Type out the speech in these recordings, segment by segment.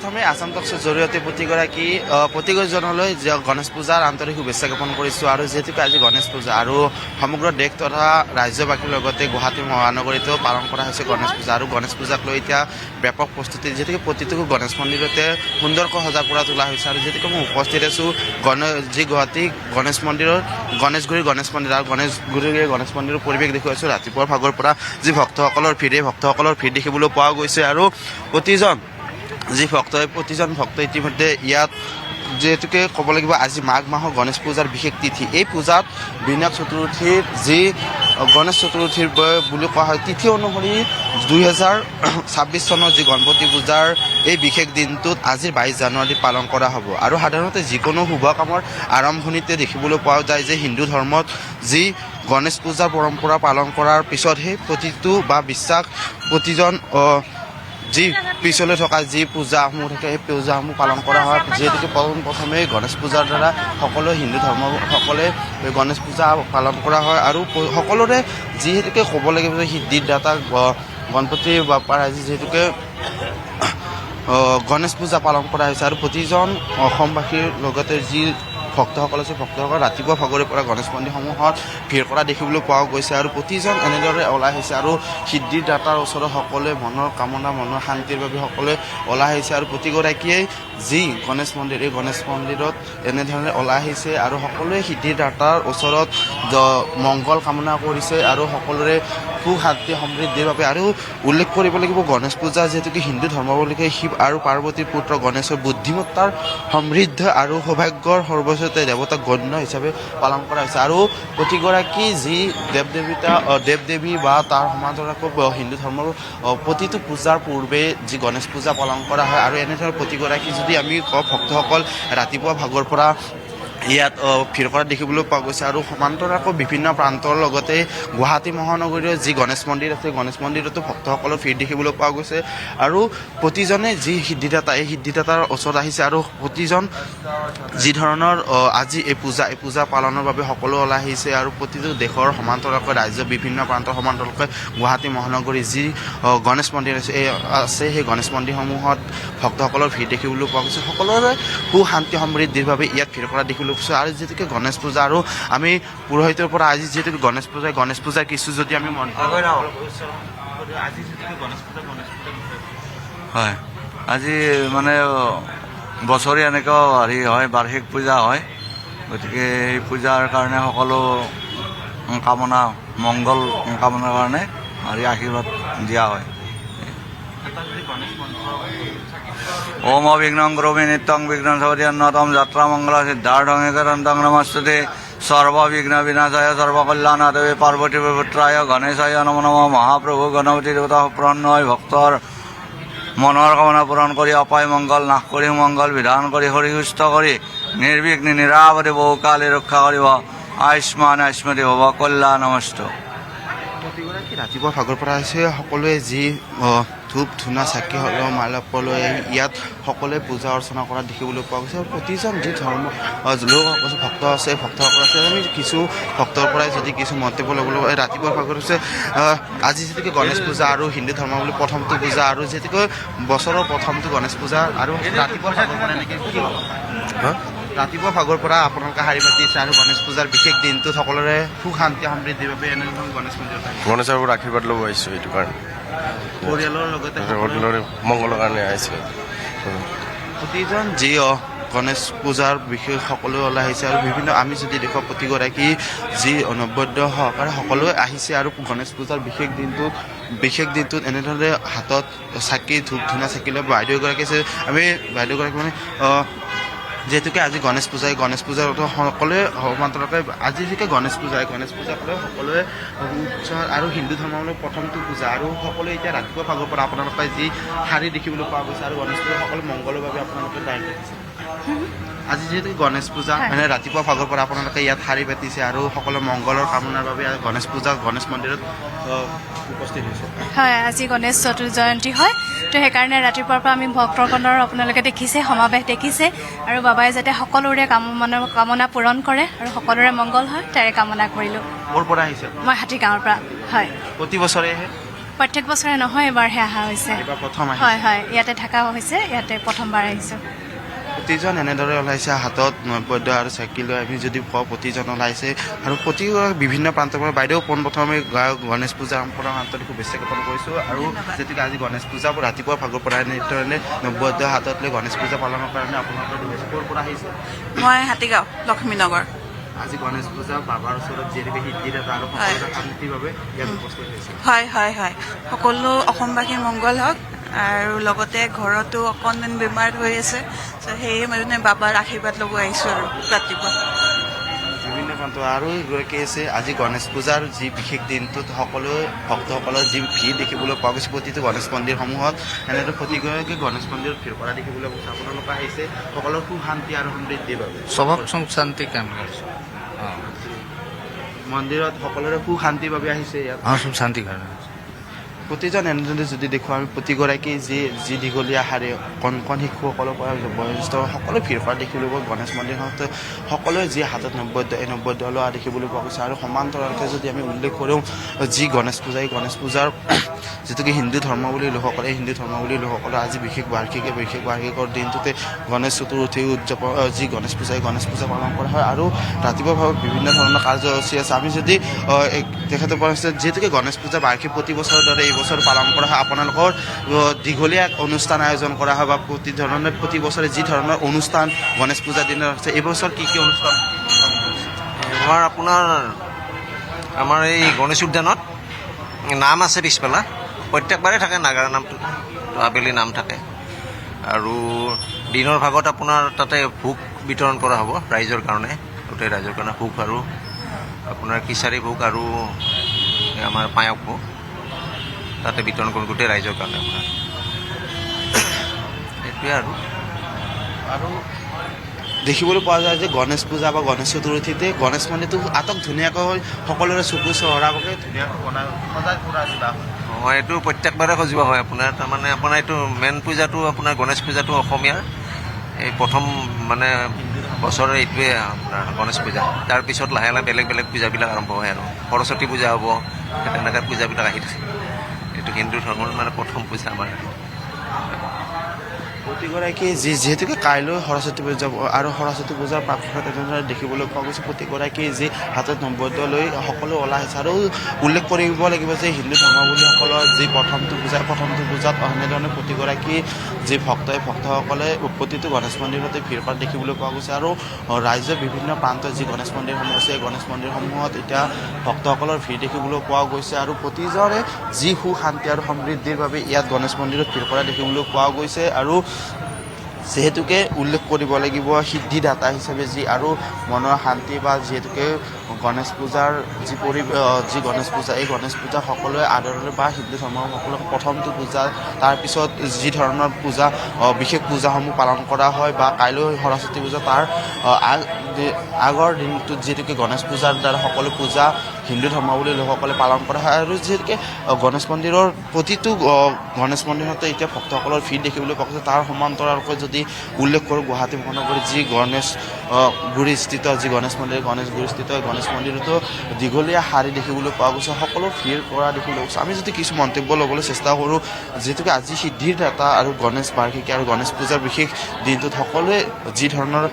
পোনপ্ৰথমে আসাম টক্সৰ জৰিয়তে প্ৰতিগৰাকীজনলৈ গণেশ পূজাৰ আন্তৰিক শুভেচ্ছা জ্ঞাপন কৰিছোঁ। আৰু যিহেতুকে আজি গণেশ পূজা আৰু সমগ্ৰ দেশ তথা ৰাজ্যবাসীৰ লগতে গুৱাহাটী মহানগৰীতো পালন কৰা হৈছে গণেশ পূজা। আৰু গণেশ পূজাক লৈ এতিয়া ব্যাপক প্ৰস্তুতি, যিহেতুকে প্ৰতিটো গণেশ মন্দিৰতে সুন্দৰকৈ সজা পৰা তোলা হৈছে। আৰু যিহেতুকে মই উপস্থিত আছোঁ যি গুৱাহাটী গণেশ মন্দিৰত গণেশগুৰিৰ গণেশ মন্দিৰ আৰু গণেশগুৰিৰ গণেশ মন্দিৰৰ পৰিৱেশ দেখুৱাইছোঁ। ৰাতিপুৱাৰ ভাগৰ পৰা যি ভক্তসকলৰ ভিৰ দেখিবলৈ পোৱা গৈছে। আৰু প্ৰতিজন ভক্ত ইতিমধ্যে ইয়াত যিহেতুকে ক'ব লাগিব আজি মাঘ মাহৰ গণেশ পূজাৰ বিশেষ তিথি। এই পূজাত বিনায়ক চতুৰ্থীৰ যি গণেশ চতুৰ্থীৰ বুলি কোৱা হয় তিথি অনুসৰি 2026 চনৰ যি গণপতি পূজাৰ এই বিশেষ দিনটোত আজিৰ 22 জানুৱাৰী পালন কৰা হ'ব। আৰু সাধাৰণতে যিকোনো শুভ কামৰ আৰম্ভণিতে দেখিবলৈ পোৱা যায় যে হিন্দু ধৰ্মত যি গণেশ পূজাৰ পৰম্পৰা পালন কৰাৰ পিছতহে প্ৰতিটো বা বিশ্বাস প্ৰতিজন যি পিছলৈ থকা যি পূজাসমূহ থাকে সেই পূজাসমূহ পালন কৰা হয়। যিহেতুকে পোনপ্ৰথমে গণেশ পূজাৰ দ্বাৰা সকলো হিন্দু ধৰ্মসকলে গণেশ পূজা পালন কৰা হয়। আৰু সকলোৰে যিহেতুকে ক'ব লাগিব যে সিদ্ধিদাতা গণপতি বাপ্পা ৰাইজে যিহেতুকে গণেশ পূজা পালন কৰা হৈছে। আৰু প্ৰতিজন অসমবাসীৰ লগতে যি ভক্তসকল আছে ভক্তসকল ৰাতিপুৱা ভাগৰে পৰা গণেশ মন্দিৰসমূহত ভিৰ কৰা দেখিবলৈ পোৱা গৈছে। আৰু প্ৰতিজন এনেদৰে ওলাই আহিছে আৰু সিদ্ধিদাতাৰ ওচৰত সকলোৱে মনৰ কামনা মনৰ শান্তিৰ বাবে সকলোৱে ওলাই আহিছে। আৰু প্ৰতিগৰাকীয়ে যি গণেশ মন্দিৰ এই গণেশ মন্দিৰত এনেধৰণে ওলাই আহিছে আৰু সকলোৱে সিদ্ধিদাতাৰ ওচৰত মংগল কামনা কৰিছে আৰু সকলোৰে সুখ শান্তি সমৃদ্ধিৰ বাবে। আৰু উল্লেখ কৰিব লাগিব গণেশ পূজা যিহেতুকে হিন্দু ধৰ্মাৱলম্বী শিৱ আৰু পাৰ্বতীৰ পুত্ৰ গণেশৰ বুদ্ধিমত্তাৰ সমৃদ্ধ আৰু সৌভাগ্যৰ সৰ্বশ্ৰেষ্ঠ দেৱতাক গণ্য হিচাপে পালন কৰা হৈছে। আৰু প্ৰতিগৰাকী যি দেৱ দেৱী বা তাৰ সমান্তৰালকৈ হিন্দু ধৰ্মৰ প্ৰতিটো পূজাৰ পূৰ্বে যি গণেশ পূজা পালন কৰা হয়। আৰু এনেধৰণৰ প্ৰতিগৰাকী যদি আমি কওঁ ভক্তসকল ৰাতিপুৱা ভাগৰ পৰা ইয়াত ভিৰ কৰা দেখিবলৈ পোৱা গৈছে। আৰু সমান্তৰালকৈ বিভিন্ন প্ৰান্তৰ লগতে গুৱাহাটী মহানগৰীৰ যি গণেশ মন্দিৰ আছে গণেশ মন্দিৰতো ভক্তসকলৰ ভিৰ দেখিবলৈ পোৱা গৈছে। আৰু প্ৰতিজনে যি সিদ্ধিদাতা এই সিদ্ধিদাতাৰ ওচৰত আহিছে আৰু প্ৰতিজন যি ধৰণৰ আজি এই পূজা পালনৰ বাবে সকলো ওলাই আহিছে। আৰু প্ৰতিটো দেশৰ সমান্তৰালকৈ ৰাজ্যৰ বিভিন্ন প্ৰান্তৰ সমান্তৰালকৈ গুৱাহাটী মহানগৰীৰ যি গণেশ মন্দিৰ আছে সেই গণেশ মন্দিৰসমূহত ভক্তসকলৰ ভিৰ দেখিবলৈ পোৱা গৈছে। সকলোৰে সুখ শান্তি সমৃদ্ধিৰ বাবে ইয়াত ভিৰ কৰা দেখিবলৈ পোৱা। আৰু যিহেতুকে গণেশ পূজা আৰু আমি পুৰোহিতৰ পৰা আজি যিহেতুকে গণেশ পূজা কিছু যদি আমি হয় আজি মানে বছৰি এনেকুৱা হেৰি হয় বাৰ্ষিক পূজা হয়। গতিকে এই পূজাৰ কাৰণে সকলো কামনা মংগল কামনাৰ কাৰণে আৰু আশীৰ্বাদ দিয়া হয়। ওম বিঘ্নং কুৰুমে নিত্যং বিঘ্নং সপতি অন্যতম যাত্ৰা মঙ্গল সিদ্ধাৰ্থং একদন্তং নমস্তুতে সৰ্ববিঘ্ন বিনাশায় সৰ্বকল্যাণায় পাৰ্বতী পুত্ৰায় গণেশায় নমো নমঃ। মহাপ্ৰভু গণপতি দেবতা প্ৰসন্ন হয় ভক্তৰ মনৰ কামনা পূৰণ কৰি অপায় মংগল নাশ কৰি মংগল বিধান কৰি হৰি সুস্থ কৰি নিৰ্বিঘ্ন নিৰাপদে বহুকালে ৰক্ষা কৰিব। আয়ুষ্মান আয়ুষ্মতি ভৱ কল্যাণ নমস্ত। প্ৰতিগৰাকী ৰাতিপুৱা ভাগৰ পৰা আহিছে সকলোৱে যি ধূপ ধূনা চাকি হ'লেও মালাপলৈ ইয়াত সকলোৱে পূজা অৰ্চনা কৰা দেখিবলৈ পোৱা গৈছে। আৰু প্ৰতিজন যি ধৰ্ম লোক ভক্ত আছে ভক্তসকল আছে আমি কিছু ভক্তৰ পৰাই যদি কিছু মন্তব্য ল'বলৈ ৰাতিপুৱা ভাগত হৈছে আজি যিহেতুকে গণেশ পূজা আৰু হিন্দু ধৰ্মাৱলম্বী প্ৰথমটো পূজা আৰু যিহেতুকে বছৰৰ প্ৰথমটো গণেশ পূজা আৰু ৰাতিপুৱা ভাগৰ পৰা এনেকৈ ৰাতিপুৱা ভাগৰ পৰা আপোনালোকে শাৰী পাতিছে আৰু গণেশ পূজাৰ বিশেষ দিনটোত সকলোৰে সুখ শান্তি সমৃদ্ধিৰ বাবে এনেধৰণৰ গণেশ মন্দিৰত গণেশৰ আশীৰ্বাদ ল'ব আহিছোঁ এইটো কাৰণে পৰিয়ালৰ লগতে মংগলৰ কাৰণে আহিছে। প্ৰতিজন যি গণেশ পূজাৰ বিশেষ সকলো ওলাই আহিছে। আৰু বিভিন্ন আমি যদি দেখোঁ প্ৰতিগৰাকী যি অনবদ্য সহকাৰে সকলোৱে আহিছে আৰু গণেশ পূজাৰ বিশেষ দিনটোত এনেধৰণে হাতত চাকি ধূপ ধূনা চাকি লৈ বাইদেউগৰাকী আছে। আমি বাইদেউগৰাকী মানে যিহেতুকে আজি গণেশ পূজাৰ সকলোৱে সমান্তৰালকৈ আজি যিহেতু গণেশ পূজা কৰে সকলোৱে আৰু হিন্দু ধৰ্মাৱলম্বী প্ৰথমটো পূজা আৰু সকলোৱে এতিয়া ৰাতিপুৱা ভাগৰ পৰা আপোনালোকে যি শাৰী দেখিবলৈ পোৱা গৈছে। আৰু গণেশ পূজা সকলো মংগলৰ বাবে আপোনালোকে দায়িত্ব দিছে। আজি যিহেতু গণেশ পূজা মানে ৰাতিপুৱা ভাগৰ পৰা আপোনালোকে ইয়াত শাৰী পাতিছে আৰু সকলো মংগলৰ কামনাৰ বাবে গণেশ পূজা গণেশ মন্দিৰত উপস্থিত হৈছে। হয় আজি গণেশ জয়ন্তী হয় তো সেইকাৰণে ৰাতিপুৱাৰ পৰা আমি ভক্তগণৰ আপোনালোকে দেখিছে সমাৱেশ দেখিছে। আৰু বাবাই যাতে সকলোৰে কামনা পূৰণ কৰে আৰু সকলোৰে মংগল হয় তাৰে কামনা কৰিলোঁ। ক'ৰ পৰা আহিছে? মই হাতীগাঁৱৰ পৰা। হয় প্ৰতি বছৰে প্ৰত্যেক বছৰে নহয়, এবাৰহে অহা হৈছে। এইবাৰ প্ৰথম আহিছে। হয় হয়, ইয়াতে থকা হৈছে, ইয়াতে প্ৰথমবাৰ আহিছোঁ। প্ৰতিজন এনেদৰে ওলাইছে, হাতত নৈবদ্য আৰু চাইকেল লৈ আমি যদি কওঁ প্ৰতিজন ওলাইছে আৰু প্ৰতি বিভিন্ন প্ৰান্তৰ পৰা বাইদেউ পোনপ্ৰথমে গণেশ পূজা আৰম্ভৰ আন্তৰিক শুভেচ্ছা জ্ঞাপন কৰিছোঁ। আৰু যিহেতুকে আজি গণেশ পূজা ৰাতিপুৱা ভাগৰ পৰা এনেধৰণে নৈবদ্য হাতত লৈ গণেশ পূজা পালনৰ কাৰণে আপোনালোকৰ ক'ৰ পৰা আহিছে? মই হাতীগাঁও লক্ষ্মীনগৰ। আজি গণেশ পূজা বাবাৰ ওচৰত যিহেতুকে সিদ্ধিত এটা আৰু সকলোৰে শান্তিৰ বাবে ইয়াত উপস্থিত হৈছে। হয় হয় হয়, সকলো অসমবাসীৰ মংগল হওক আৰু লগতে ঘৰতো অকণমান বেমাৰ হৈ আছে, সেয়ে মানে বাবাৰ আশীৰ্বাদ ল'ব আহিছোঁ আৰু ৰাতিপুৱা। বিভিন্ন প্ৰান্ত আৰু এগৰাকী আছে। আজি গণেশ পূজাৰ যি বিশেষ দিনটোত সকলো ভক্তসকলৰ যি ভিৰ দেখিবলৈ পোৱা গৈছে প্ৰতিটো গণেশ মন্দিৰসমূহত, এনেদৰে প্ৰতিগৰাকী গণেশ মন্দিৰত ভিৰ কৰা দেখিবলৈ পোৱা আপোনালোকে আহিছে সকলৰ সুখ শান্তি আৰু সমৃদ্ধিৰ বাবে। সবক সুখ শান্তি কামনা কৰিছোঁ। মন্দিৰত সকলোৰে সুখ শান্তিৰ বাবে আহিছে ইয়াত। সুখ শান্তি কাৰণে প্ৰতিজন এনেদৰে যদি দেখোঁ আমি প্ৰতিগৰাকী যি দীঘলীয়া শাৰী কণ কণ শিশুসকলৰ পৰা বয়োজ্যেষ্ঠ সকলো ভিৰ কৰা দেখিবলৈ পোৱা গণেশ মন্দিৰখনত সকলোৱে যি হাতত নৈবদ্য এই নৈবদ্য লোৱা দেখিবলৈ পোৱা গৈছে। আৰু সমান্তৰালকৈ যদি আমি উল্লেখ কৰোঁ যি গণেশ পূজা, এই গণেশ পূজাৰ যিটোকে হিন্দু ধৰ্মাৱলী লোকসকলে আজি বিশেষ বাৰ্ষিকৰ দিনটোতে গণেশ চতুৰ্থী উদযাপন যি গণেশ পূজা পালন কৰা হয়। আৰু ৰাতিপুৱা ভাগত বিভিন্ন ধৰণৰ কাৰ্যসূচী আছে। আমি যদি তেখেতৰ পৰা যিহেতুকে গণেশ পূজা বাৰ্ষিক প্ৰতি বছৰৰ দৰে এই বছৰ পালন কৰা হয়, আপোনালোকৰ দীঘলীয়া অনুষ্ঠান আয়োজন কৰা হয় বা প্ৰতি বছৰে যি ধৰণৰ অনুষ্ঠান গণেশ পূজাৰ দিনত আছে, এইবছৰ কি অনুষ্ঠান? আমাৰ এই গণেশ উদ্যানত নাম আছে পিছবেলা, প্ৰত্যেকবাৰে থাকে নাগাৰা নামটো, আবেলি নাম থাকে। আৰু দিনৰ ভাগত আপোনাৰ তাতে ভোগ বিতৰণ কৰা হ'ব ৰাইজৰ কাৰণে, গোটেই ৰাইজৰ কাৰণে ভোগ আৰু আপোনাৰ খিচাৰি ভোগ আৰু আমাৰ পায়স ভোগ তাতে বিতৰণ কৰোঁ গোটেই ৰাইজৰ কাৰণে আপোনাৰ। সেইটোৱে আৰু দেখিবলৈ পোৱা যায় যে গণেশ পূজা বা গণেশ চতুৰ্থীতে গণেশ মন্দিৰটো আটক ধুনীয়াকৈ সকলোৰে চকু চহৰাবকৈ ধুনীয়াকৈ সজাই পৰা যোৱা হয়। এইটো প্ৰত্যেকবাৰে সজোৱা হয় আপোনাৰ। তাৰমানে আপোনাৰ এইটো মেইন পূজাটো আপোনাৰ গণেশ পূজাটো অসমীয়াৰ এই প্ৰথম মানে বছৰে এইটোৱে আপোনাৰ গণেশ পূজা। তাৰপিছত লাহে লাহে বেলেগ বেলেগ পূজাবিলাক আৰম্ভ হয় আৰু সৰস্বতী পূজা হ'ব, তেনেকৈ পূজাবিলাক আহি থাকে। এইটো হিন্দু ধৰ্মৰ মানে প্ৰথম পূজা আমাৰ। প্ৰতিগৰাকী যিহেতুকে কাইলৈ সৰস্বতী পূজা আৰু সৰস্বতী পূজাৰ প্ৰাকক্ষণত তেনেদৰে দেখিবলৈ পোৱা গৈছে প্ৰতিগৰাকী যি হাতত নৈবদ্য লৈ সকলো ওলাই আহিছে। আৰু উল্লেখ কৰিব লাগিব যে হিন্দু ধৰ্মাৱলীসকলৰ যি প্ৰথমটো পূজাত এনেধৰণে প্ৰতিগৰাকী যি ভক্তসকলে প্ৰতিটো গণেশ মন্দিৰতে ভিৰ কৰা দেখিবলৈ পোৱা গৈছে। আৰু ৰাজ্যৰ বিভিন্ন প্ৰান্তত যি গণেশ মন্দিৰসমূহ আছে, এই গণেশ মন্দিৰসমূহত এতিয়া ভক্তসকলৰ ভিৰ দেখিবলৈ পোৱা গৈছে। আৰু প্ৰতিজনে যি সুখ শান্তি আৰু সমৃদ্ধিৰ বাবে ইয়াত গণেশ মন্দিৰত ভিৰ কৰা দেখিবলৈ পোৱা গৈছে। আৰু যিহেতুকে উল্লেখ কৰিব লাগিব সিদ্ধিদাতা হিচাপে যি আৰু মনৰ শান্তি বা যিহেতুকে গণেশ পূজাৰ যি গণেশ পূজা, এই গণেশ পূজা সকলোৱে আদৰেৰে বা হিন্দু ধৰ্মসকলৰ প্ৰথমটো পূজা, তাৰপিছত যি ধৰণৰ পূজা বিশেষ পূজাসমূহ পালন কৰা হয় বা কাইলৈ সৰস্বতী পূজা, তাৰ আগৰ দিনটোত যিহেতুকে গণেশ পূজাৰ দ্বাৰা সকলো পূজা হিন্দু ধৰ্মাৱলী লোকসকলে পালন কৰা হয়। আৰু যিহেতুকে গণেশ মন্দিৰৰ প্ৰতিটো গণেশ মন্দিৰতে এতিয়া ভক্তসকলৰ ভিৰ দেখিবলৈ পোৱা গৈছে। তাৰ সমান্তৰালকৈ যদি উল্লেখ কৰোঁ গুৱাহাটী মহানগৰীত যি গণেশগুৰিস্থিত যি গণেশ গণেশ মন্দিৰতো দীঘলীয়া শাৰী দেখিবলৈ পোৱা গৈছে, সকলো ভিৰ কৰা দেখিবলৈ গৈছে। আমি যদি কিছু মন্তব্য ল'বলৈ চেষ্টা কৰোঁ, যিহেতুকে আজি সিদ্ধিৰ দাতা আৰু গণেশ বাৰ্ষিকী আৰু গণেশ পূজাৰ বিশেষ দিনটোত সকলোৱে যি ধৰণৰ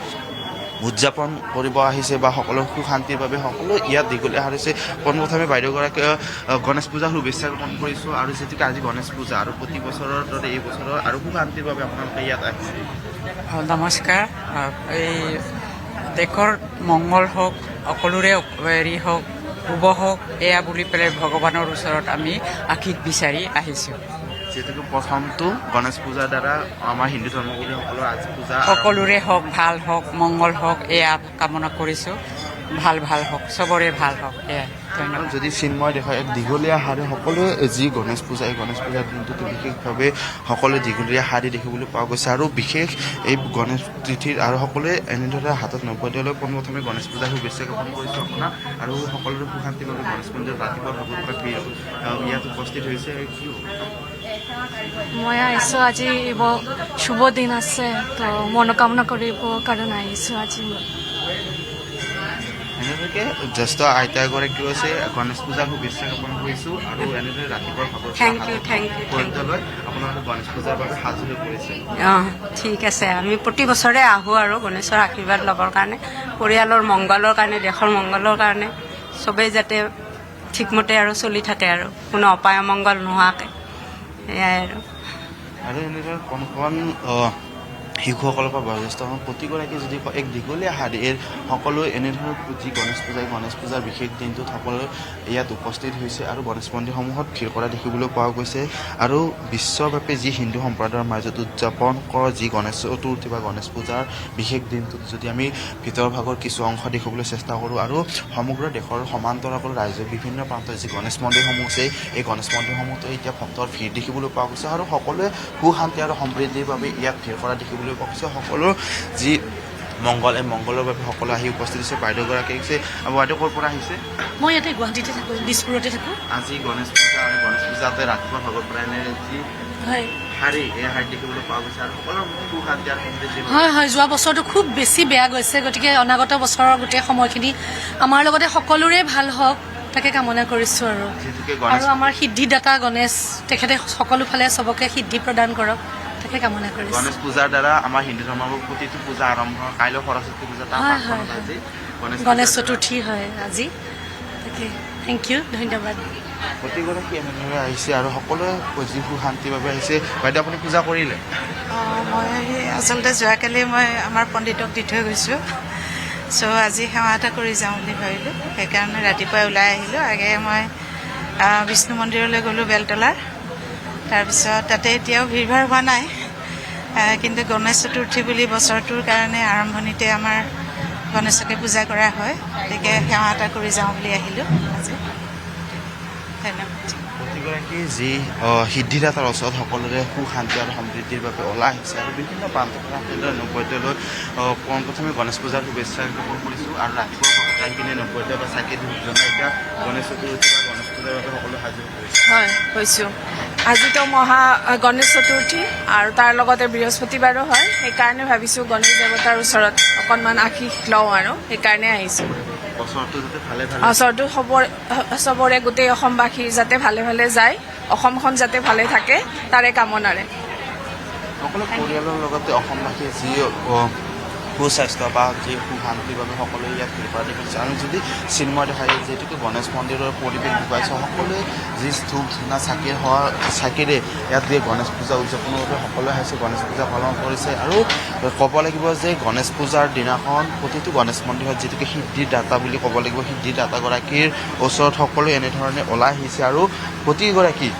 উদযাপন কৰিব আহিছে বা সকলো সুখ শান্তিৰ বাবে সকলো ইয়াত দীঘলীয়া হাৰিছে। পোনপ্ৰথমে বাইদেউগৰাকীয়ে গণেশ পূজাৰ শুভেচ্ছা জ্ঞাপন কৰিছোঁ। আৰু যিহেতুকে আজি গণেশ পূজা আৰু প্ৰতি বছৰৰ দৰে এই বছৰৰ আৰু সুখ শান্তিৰ বাবে আপোনালোকে ইয়াত আহিছে। নমস্কাৰ। এই দেশৰ মংগল হওক, সকলোৰে হেৰি হওক, শুভ হওক, এয়া বুলি পেলাই ভগৱানৰ ওচৰত আমি আশীষ বিচাৰি আহিছোঁ। যিহেতুকে প্ৰথমটো গণেশ পূজাৰ দ্বাৰা আমাৰ হিন্দু ধৰ্মাৱলীসকলৰ আজি পূজা সকলোৰে হওক, ভাল হওক, মংগল হওক, এয়া কামনা কৰিছোঁ। ভাল হওক, চবৰে ভাল হওক, এয়াই। ধন্যবাদ। যদি চিন্ময় দেখুৱাই এক দীঘলীয়া শাৰী সকলোৱে যি গণেশ পূজা, এই গণেশ পূজাৰ দিনটোতে বিশেষভাৱে সকলোৱে দীঘলীয়া শাৰী দেখিবলৈ পোৱা গৈছে। আৰু বিশেষ এই গণেশ তিথিৰ আৰু সকলোৱে এনেদৰে হাতত নৈবদ্য লৈ পোনপ্ৰথমে গণেশ পূজাৰ শুভেচ্ছা জ্ঞাপন কৰিছোঁ আপোনাক। আৰু সকলোৰে সুখ শান্তিৰ বাবে গণেশ মন্দিৰত ৰাতিপুৱা ভাগৰ পৰা ইয়াত উপস্থিত হৈছে। মই আহিছোঁ আজি শুভ দিন আছে, তো মনোকামনা কৰিব কাৰণে আহিছোঁ আজি। এনেদৰে জ্যেষ্ঠ আইতা এগৰাকীও আছে গণেশ পূজাৰ শুভেচ্ছা জ্ঞাপন কৰিছোঁ আৰু এনেদৰে ৰাতিপুৱা ভাগৰ পৰিয়াললৈ আপোনালোকে গণেশ পূজাৰ বাবে সাজু হৈ পৰিছে। অঁ ঠিক আছে, আমি প্ৰতি বছৰে আহোঁ আৰু গণেশৰ আশীৰ্বাদ ল'বৰ কাৰণে, পৰিয়ালৰ মংগলৰ কাৰণে, দেশৰ মংগলৰ কাৰণে, চবেই যাতে ঠিকমতে আৰু চলি থাকে আৰু কোনো অপায় অমংগল নোহোৱাকৈ, সেয়াই আৰু এনেদৰে কণ কণ শিশুসকলৰ পৰা বয়োজ্যেষ্ঠ প্ৰতিগৰাকী যদি এক দীঘলীয়া শাৰীৰ সকলো এনেধৰণৰ যি গণেশ পূজাৰ বিশেষ দিনটোত সকলো ইয়াত উপস্থিত হৈছে আৰু গণেশ মন্দিৰসমূহত ভিৰ কৰা দেখিবলৈ পোৱা গৈছে। আৰু বিশ্বব্যাপী যি হিন্দু সম্প্ৰদায়ৰ মাজত উদযাপন কৰা যি গণেশ চতুৰ্থী বা গণেশ পূজাৰ বিশেষ দিনটোত যদি আমি ভিতৰৰ ভাগৰ কিছু অংশ দেখিবলৈ চেষ্টা কৰোঁ আৰু সমগ্ৰ দেশৰ সমান্তৰাল ৰাজ্যৰ বিভিন্ন প্ৰান্তৰ যি গণেশ মন্দিৰসমূহ আছে এই গণেশ মন্দিৰসমূহতো এতিয়া ভক্তৰ ভিৰ দেখিবলৈ পোৱা গৈছে আৰু সকলোৱে সুশান্তি আৰু সমৃদ্ধিৰ বাবে ইয়াত ভিৰ কৰা দেখিবলৈ পোৱা গৈছে। সকলো যি মংগল এই মংগলৰ বাবে সকলো আহি উপস্থিত হৈছে। বাইদেউগৰাকী আহিছে। বাইদেউ ক'ৰ পৰা আহিছে? মই ইয়াতে গুৱাহাটীতে থাকোঁ, দিছপুৰতে থাকোঁ। আজি গণেশ পূজা আৰু গণেশ পূজাতে ৰাতিপুৱা ভাগৰ পৰা এনে যি হয় শাৰী এই শাৰী দেখিবলৈ পোৱা গৈছে আৰু সকলো সুশান্তি আৰু সমৃদ্ধি। হয়, যোৱা বছৰটো খুব বেছি বেয়া গৈছে, গতিকে অনাগত বছৰৰ গোটেই সময়খিনি আমাৰ লগতে সকলোৰে ভাল হওক তাকে কামনা কৰিছোঁ আৰু আমাৰ সিদ্ধিদাতা গণেশ তেখেতে সকলো ফালে চবকে সিদ্ধি প্ৰদান কৰক তাকে কামনা কৰিছোঁ। গণেশ পূজাৰ দ্বাৰা আমাৰ হিন্দু ধৰ্মৰ প্ৰতিটো পূজা আৰম্ভ হয়। কাইলৈ সৰস্বতী পূজা, গণেশ চতুৰ্থী হয় আজি, তাকে থেংক ইউ, ধন্যবাদ। প্ৰতিগৰাকী এনেদৰে আহিছে আৰু সকলোৱে যি সুশান্তিৰ বাবে আহিছে। বাইদেউ আপুনি পূজা কৰিলে? মই আচলতে যোৱাকালি মই আমাৰ পণ্ডিতক দি থৈ গৈছোঁ, চ' আজি সেৱা এটা কৰি যাওঁ বুলি ভাবিলোঁ, সেইকাৰণে ৰাতিপুৱাই ওলাই আহিলোঁ। আগে মই বিষ্ণু মন্দিৰলৈ গ'লোঁ বেলতলাৰ, তাৰপিছত তাতে এতিয়াও ভিৰ ভাৰ হোৱা নাই, কিন্তু গণেশ চতুৰ্থী বুলি বছৰটোৰ কাৰণে আৰম্ভণিতে আমাৰ গণেশকে পূজা কৰা হয়, গতিকে সেৱা এটা কৰি যাওঁ বুলি আহিলোঁ আজি। ধন্যবাদ। প্ৰতিগৰাকী যি সিদ্ধিদাতাৰ ওচৰত সকলোৰে সুখ শান্তি আৰু সমৃদ্ধিৰ বাবে ওলাই আহিছে আৰু বিভিন্ন প্ৰান্তৰ পৰা নব্বৈদলৈ পোনপ্ৰথমে গণেশ পূজাৰ শুভেচ্ছা জ্ঞাপন কৰিছোঁ আৰু ৰাতিপুৱা ভকতাই কিনে নব্বৈদয় বা চাকি ধূপজনাই এতিয়া গণেশ চতুৰ্থী বা গণেশ পূজাৰ বাবে সকলো সাজু কৰিছে। হয় হৈছোঁ। আজিতো মহা গণেশ চতুৰ্থী আৰু তাৰ লগতে বৃহস্পতিবাৰো হয়, সেইকাৰণে ভাবিছোঁ গণেশ দেৱতাৰ ওচৰত অকণমান আশীষ লওঁ আৰু সেইকাৰণে আহিছোঁ। বছৰটো চবৰে গোটেই অসমবাসী যাতে ভালে ভালে যায়, অসমখন যাতে ভালে থাকে তাৰে কামনাৰে। সকলো পৰিয়ালৰ লগতে অসমবাসীয়ে যি সুস্বাস্থ্য বা যি সুশান্তিৰ বাবে সকলোৱে ইয়াত ভিৰ কৰা দেখিছে। আমি যদি চিনেমা দেখাই যিহেতুকে গণেশ মন্দিৰৰ পৰিৱেশ দেখুৱাইছোঁ, সকলোৱে যি ধূপ ধূনা চাকিৰে ইয়াত যি গণেশ পূজা উদযাপনৰ বাবে সকলোৱে আহিছে, গণেশ পূজা পালন কৰিছে। আৰু ক'ব লাগিব যে গণেশ পূজাৰ দিনাখন প্ৰতিটো গণেশ মন্দিৰত যিটোকে সিদ্ধিদাতা বুলি ক'ব লাগিব, সিদ্ধিদাতাগৰাকীৰ ওচৰত সকলোৱে এনেধৰণে ওলাই আহিছে আৰু প্ৰতিগৰাকী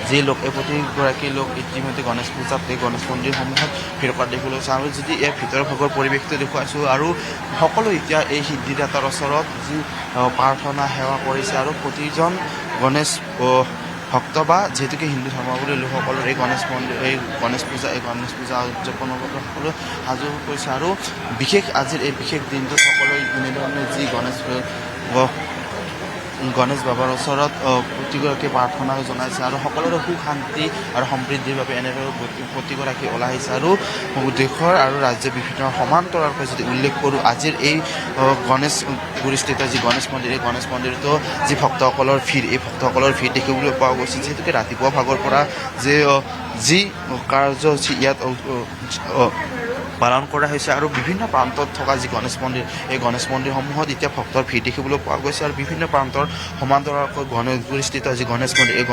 যি লোক এই প্ৰতিগৰাকী লোক ইতিমধ্যে গণেশ পূজাত এই গণেশ মন্দিৰসমূহত ভিৰ কৰা দেখিবলৈ পাইছোঁ। আৰু যদি এই ভিতৰৰ ভাগৰ পৰিৱেশটো দেখুৱাইছোঁ আৰু সকলো এতিয়া এই সিদ্ধিদাতাৰ ওচৰত যি প্ৰাৰ্থনা সেৱা কৰিছে আৰু প্ৰতিজন গণেশ ভক্ত বা যিহেতুকে হিন্দু ধৰ্মাৱলম্বী লোকসকলৰ এই গণেশ পূজা উদযাপনৰ বাবে সকলোৱে সাজু কৰিছে। আৰু বিশেষ আজিৰ এই বিশেষ দিনটোত সকলোৱে এনেধৰণে যি গণেশ বাবাৰ ওচৰত প্ৰতিগৰাকী প্ৰাৰ্থনা জনাইছে আৰু সকলোৰে সুখ শান্তি আৰু সমৃদ্ধিৰ বাবে এনেদৰে প্ৰতিগৰাকী ওলাই আহিছে। আৰু দেশৰ আৰু ৰাজ্যৰ বিভিন্ন সমান্তৰালকৈ যদি উল্লেখ কৰোঁ, আজিৰ এই গণেশগুৰিস্থিত যি গণেশ মন্দিৰ, এই গণেশ মন্দিৰতো যি ভক্তসকলৰ ভিৰ, এই ভক্তসকলৰ ভিৰ দেখিবলৈ পোৱা গৈছে। যিহেতুকে ৰাতিপুৱা ভাগৰ পৰা যি কাৰ্যসূচী ইয়াত পালন কৰা হৈছে আৰু বিভিন্ন প্ৰান্তত থকা যি গণেশ মন্দিৰ, এই গণেশ মন্দিৰসমূহত এতিয়া ভক্তৰ ভিৰ দেখিবলৈ পোৱা গৈছে। আৰু বিভিন্ন প্ৰান্তৰ সমান্তৰালকৈ গণেশগুৰিস্থিত যি গণেশ মন্দিৰ, এই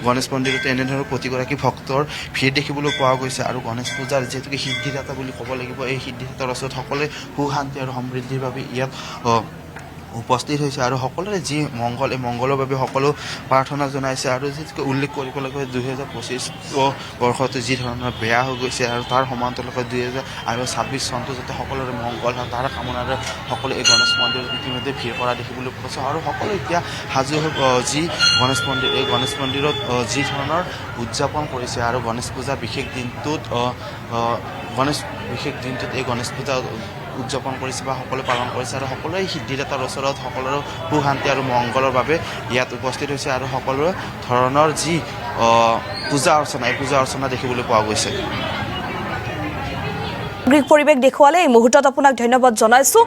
গণেশ মন্দিৰতো এনেধৰণৰ প্ৰতিগৰাকী ভক্তৰ ভিৰ দেখিবলৈ পোৱা গৈছে। আৰু গণেশ পূজাৰ যিহেতুকে সিদ্ধিদাতা বুলি ক'ব লাগিব, এই সিদ্ধিদাতাৰ ওচৰত সকলোৱে সুখ শান্তি আৰু সমৃদ্ধিৰ বাবে ইয়াত উপস্থিত হৈছে আৰু সকলোৰে যি মংগল, এই মংগলৰ বাবে সকলো প্ৰাৰ্থনা জনাইছে। আৰু যিটোকে উল্লেখ কৰিব লাগিব 2025 বৰ্ষটো যি ধৰণৰ বেয়া হৈ গৈছে আৰু তাৰ সমান্তৰালকৈ 2026 চনটো যাতে সকলোৰে মংগল হয় তাৰ কামনাৰে সকলো এই গণেশ মন্দিৰত ইতিমধ্যে ভিৰ কৰা দেখিবলৈ পোৱা গৈছে। আৰু সকলো এতিয়া সাজু হৈ যি গণেশ মন্দিৰ, এই গণেশ মন্দিৰত যি ধৰণৰ উদযাপন কৰিছে আৰু গণেশ পূজাৰ বিশেষ দিনটোত এই গণেশ পূজা উদযাপন কৰিছে বা সকলোৱে পালন কৰিছে। আৰু সকলোৱে সিদ্ধিদাতাৰ ওচৰত সকলোৰে সুশান্তি আৰু মংগলৰ বাবে ইয়াত উপস্থিত হৈছে আৰু সকলো ধৰণৰ যি পূজা অৰ্চনা, এই পূজা অৰ্চনা দেখিবলৈ পোৱা গৈছে। পৰিৱেশ দেখুৱালে এই মুহূৰ্তত আপোনাক ধন্যবাদ জনাইছোঁ।